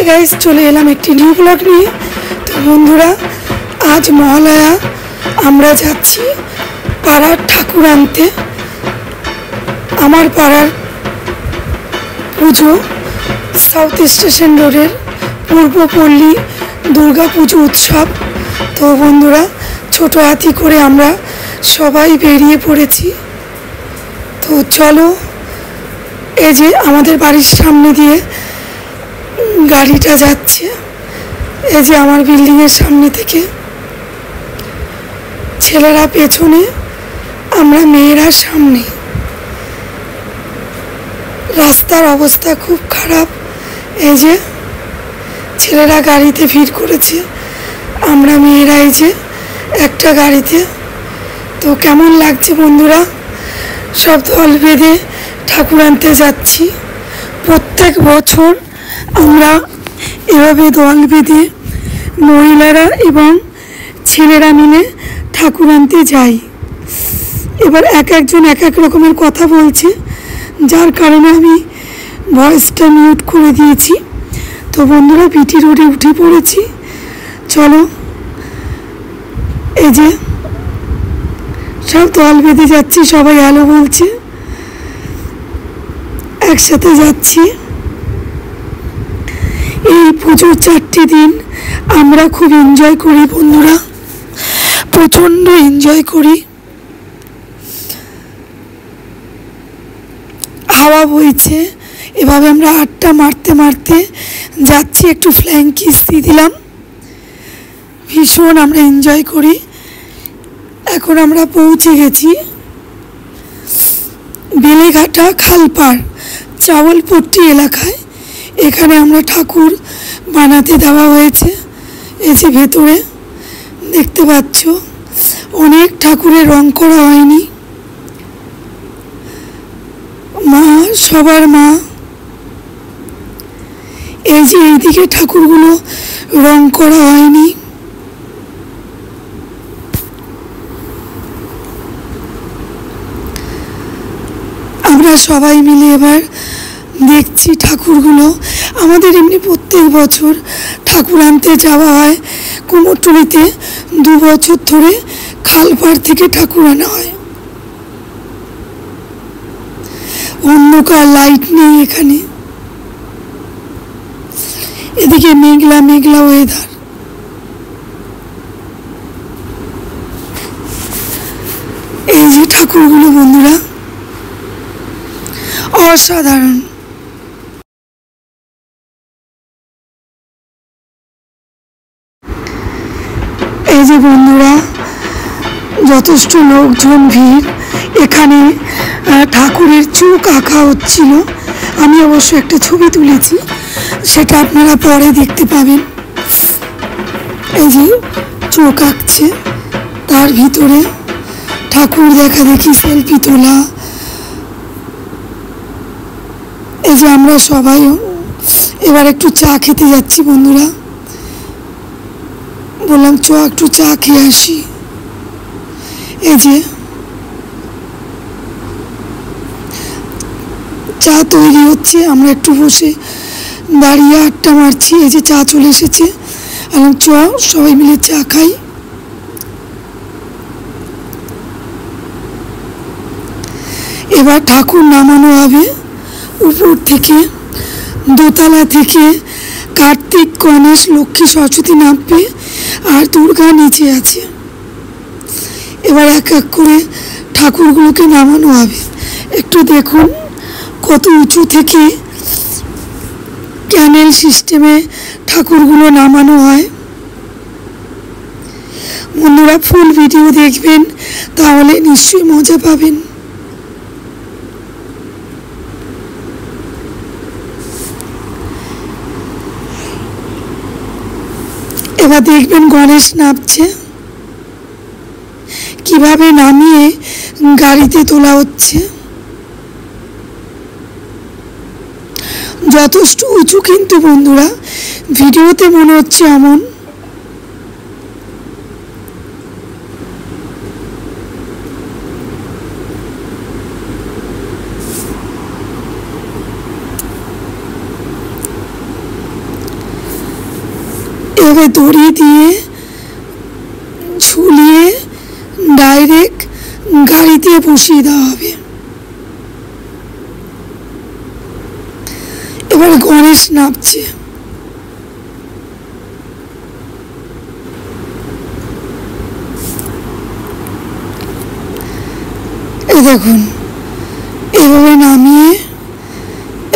Guys, চলে এলাম একটি নিউ ব্লগ নিয়ে। তো বন্ধুরা, আজ মহালয়া, আমরা যাচ্ছি পাড়ার ঠাকুর আনতে। আমার পাড়ার পুজো সাউথ স্টেশন রোডের পূর্বপল্লী দুর্গা পুজো উৎসব। তো বন্ধুরা, ছোট হাতি করে আমরা সবাই বেরিয়ে পড়েছি। তো চলো, এই যে আমাদের বাড়ির সামনে দিয়ে গাড়িটা যাচ্ছে, এই যে আমার বিল্ডিংয়ের সামনে থেকে। ছেলেরা পেছনে, আমরা মেয়েরা সামনে। রাস্তার অবস্থা খুব খারাপ। এই যে ছেলেরা গাড়িতে ভিড় করেছে, আমরা মেয়েরা এই যে একটা গাড়িতে। তো কেমন লাগছে বন্ধুরা? সব দল বেঁধে ঠাকুর আনতে যাচ্ছি। প্রত্যেক বছর আমরা এভাবে দল বেঁধে মহিলারা এবং ছেলেরা মিলে ঠাকুর আনতে যাই। এবার এক একজন এক এক রকমের কথা বলছে, যার কারণে আমি ভয়েসটা মিউট করে দিয়েছি। তো বন্ধুরা, পিটি রোডে উঠে পড়েছি। চলো, এই যে সব দল বেঁধে যাচ্ছি, সবাই হ্যালো বলছে, একসাথে যাচ্ছি। এই পুজোর 4টি দিন আমরা খুব এনজয় করি বন্ধুরা, প্রচণ্ড এনজয় করি। হাওয়া বইছে, এভাবে আমরা আড্ডা মারতে মারতে যাচ্ছি। একটু ফ্ল্যাং কিস দিয়ে দিলাম, ভীষণ আমরা এনজয় করি। এখন আমরা পৌঁছে গেছি বেলেঘাটা খালপাড় চাওয়ালপট্টি এলাকায়। এখানে আমরা ঠাকুর বানাতে দেওয়া হয়েছে। এই যে ভেতরে দেখতে পাচ্ছ, অনেক ঠাকুরের রং করা হয়নি। মা, সবার মা। এই যে এইদিকে ঠাকুরগুলো রং করা হয়নি। আমরা সবাই মিলে এবার দেখছি ঠাকুরগুলো। আমাদের এমনি প্রত্যেক বছর ঠাকুর আনতে যাওয়া হয় কুমোরটুলিতে। 2 বছর ধরে খালপাড় থেকে ঠাকুর আনা হয়। অন্ধকার, লাইট নেই এখানে। এদিকে মেঘলা মেঘলা ওয়েদার। এই যে ঠাকুরগুলো বন্ধুরা, অসাধারণ। এই যে বন্ধুরা, যথেষ্ট লোকজন, ভিড়। এখানে ঠাকুরের চোখ আঁকা হচ্ছিল। আমি অবশ্য একটা ছবি তুলেছি, সেটা আপনারা পরে দেখতে পাবেন। এই যে চোখ আঁকছে, তার ভিতরে ঠাকুর দেখা দেখি, সেলফি তোলা। এই যে আমরা সবাই এবার একটু চা খেতে যাচ্ছি বন্ধুরা। বললাম একটু চা খেয়ে আসি। এই যে চা তৈরি হচ্ছে, আমরা একটু বসে দাঁড়িয়ে আড্ডা মারছি। এই যে চা চলে এসেছে, আর সবাই মিলে চা খাই। এবার ঠাকুর নামানো হবে উপর থেকে, দোতলা থেকে। কার্তিক, গণেশ, লক্ষ্মী, সরস্বতী নামবে, আর দুর্গা নিচে আছে। এবার এক এক করে ঠাকুরগুলোকে নামানো হবে। একটু দেখুন কত উঁচু থেকে ক্যানেল সিস্টেমে ঠাকুরগুলো নামানো হয়। বন্ধুরা, ফুল ভিডিও দেখবেন, তাহলে নিশ্চয়ই মজা পাবেন। এবার দেখবেন গণেশ নামছে, কিভাবে নামিয়ে গাড়িতে তোলা হচ্ছে। যথেষ্ট উঁচু কিন্তু বন্ধুরা, ভিডিওতে মনে হচ্ছে এমন। এভাবে দড়ি দিয়ে ঝুলিয়ে ডাইরেক্ট গাড়িতে বসিয়ে দেওয়া হবে। এবার গণেশ নামছে। এই দেখুন, এভাবে নামিয়ে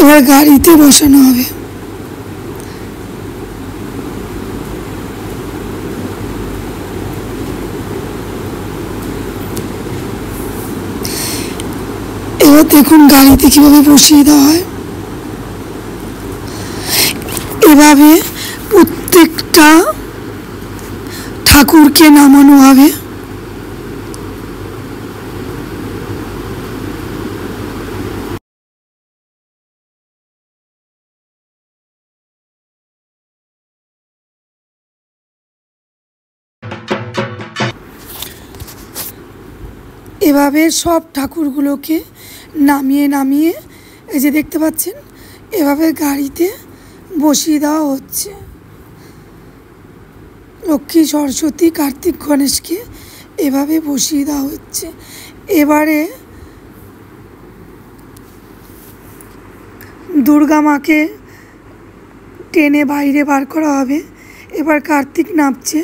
এবার গাড়িতে বসানো হবে। এবার দেখুন গাড়িতে কিভাবে বসিয়ে দেওয়া হয়। এভাবে প্রত্যেকটা ঠাকুরকে নামানো হবে। এভাবে সব ঠাকুরগুলোকে নামিয়ে নামিয়ে এই যে দেখতে পাচ্ছেন এভাবে গাড়িতে বসিয়ে দেওয়া হচ্ছে। লক্ষ্মী, সরস্বতী, কার্তিক, গণেশকে এভাবে বসিয়ে দেওয়া হচ্ছে। এবারে দুর্গা মাকে টেনে বাইরে বার করা হবে। এবার কার্তিক নামছে।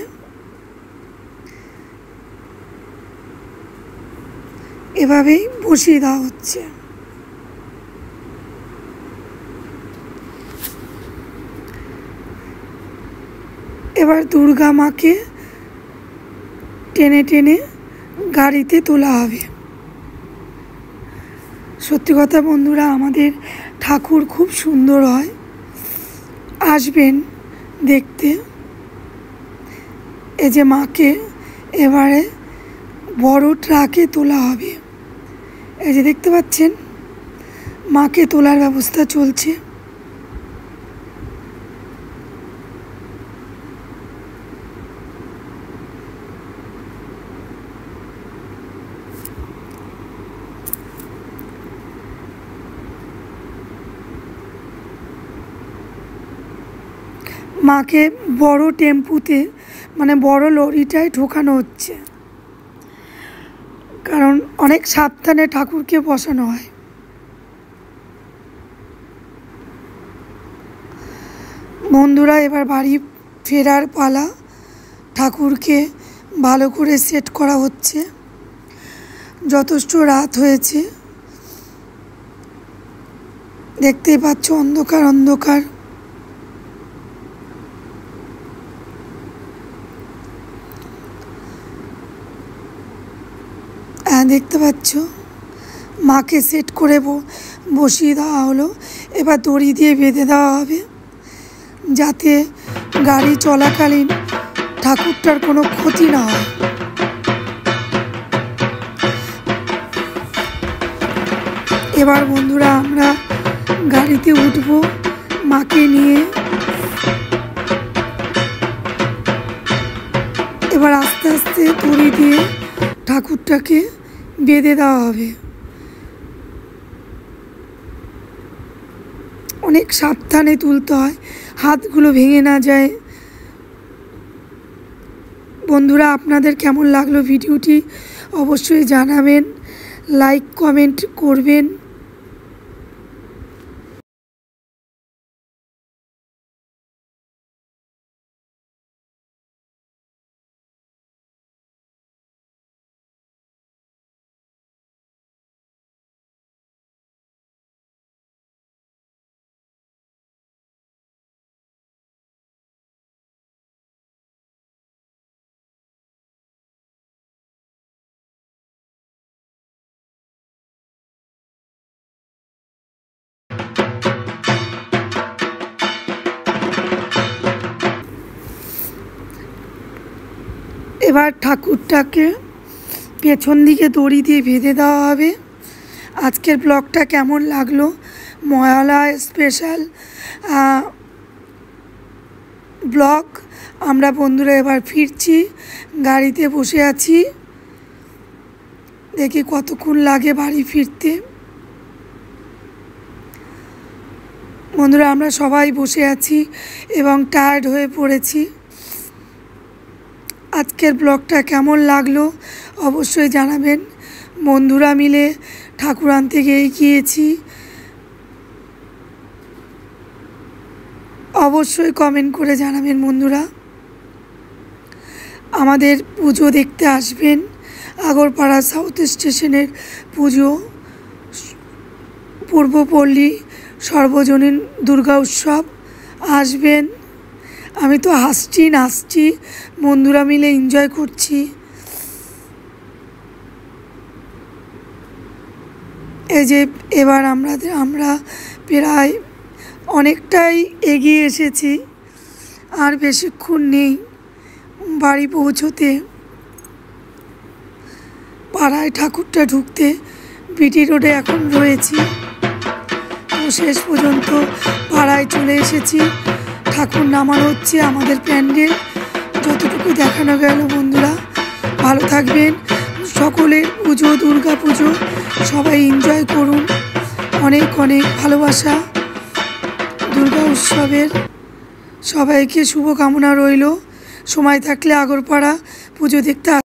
এভাবেই বসিয়ে দেওয়া হচ্ছে। এবার দুর্গা মাকে টেনে টেনে গাড়িতে তোলা হবে। সত্যি কথা বন্ধুরা, আমাদের ঠাকুর খুব সুন্দর হয়, আসবেন দেখতে। এই যে মাকে এবারে বড় ট্রাকে তোলা হবে। এই যে দেখতে পাচ্ছেন মাকে তোলার ব্যবস্থা চলছে। মাকে বড় টেম্পুতে মানে বড় লরিটায় ঢোকানো হচ্ছে, কারণ অনেক সাবধানে ঠাকুরকে বসানো হয়। বন্ধুরা, এবার বাড়ি ফেরার পালা। ঠাকুরকে ভালো করে সেট করা হচ্ছে। যথেষ্ট রাত হয়েছে, দেখতেই পাচ্ছ অন্ধকার অন্ধকার। দেখতে পাচ্ছ মাকে সেট করে বসিয়ে দেওয়া হলো। এবার দড়ি দিয়ে বেঁধে দেওয়া হবে যাতে গাড়ি চলাকালীন ঠাকুরটার কোনো ক্ষতি না হয়। এবার বন্ধুরা আমরা গাড়িতে উঠব মাকে নিয়ে। এবার আস্তে আস্তে দড়ি দিয়ে ঠাকুরটাকে বেঁধে দেওয়া হবে। অনেক সাবধানে তুলতে হয়, হাতগুলো ভেঙে না যায়। বন্ধুরা, আপনাদের কেমন লাগলো ভিডিওটি অবশ্যই জানাবেন, লাইক কমেন্ট করবেন। এবার ঠাকুরটাকে পেছন দিকে দড়ি দিয়ে বেঁধে দেওয়া হবে। আজকের ব্লগটা কেমন লাগলো, মহালয়া স্পেশাল ব্লগ। আমরা বন্ধুরা এবার ফিরছি, গাড়িতে বসে আছি, দেখি কতক্ষণ লাগে বাড়ি ফিরতে। বন্ধুরা, আমরা সবাই বসে আছি এবং টায়ার্ড হয়ে পড়েছি। আজকের ব্লগটা কেমন লাগলো অবশ্যই জানাবেন। বন্ধুরা মিলে ঠাকুর আনতে গিয়েছি, অবশ্যই কমেন্ট করে জানাবেন। বন্ধুরা আমাদের পুজো দেখতে আসবেন, আগরপাড়া সাউথ স্টেশনের পুজো, পূর্বপল্লী সর্বজনীন দুর্গা উৎসব আসবেন। আমি তো হাসছি নাচছি, বন্ধুরা মিলে এনজয় করছি। এই যে এবার আমরা প্রায় অনেকটাই এগিয়ে এসেছি, আর বেশিক্ষণ নেই বাড়ি পৌঁছতে। পাড়ায় ঠাকুরটা ঢুকতে বিটি রোডে এখন রয়েছি, তো শেষ পর্যন্ত পাড়ায় চলে এসেছি। ঠাকুর নামানো হচ্ছে আমাদের প্যান্ডেল, যতটুকু দেখানো গেল। বন্ধুরা ভালো থাকবেন, সকলের পুজো দুর্গা পুজো সবাই এনজয় করুন। অনেক অনেক ভালোবাসা দুর্গা উৎসবের, সবাইকে শুভকামনা রইল। সময় থাকলে আগরপাড়া পুজো দেখতে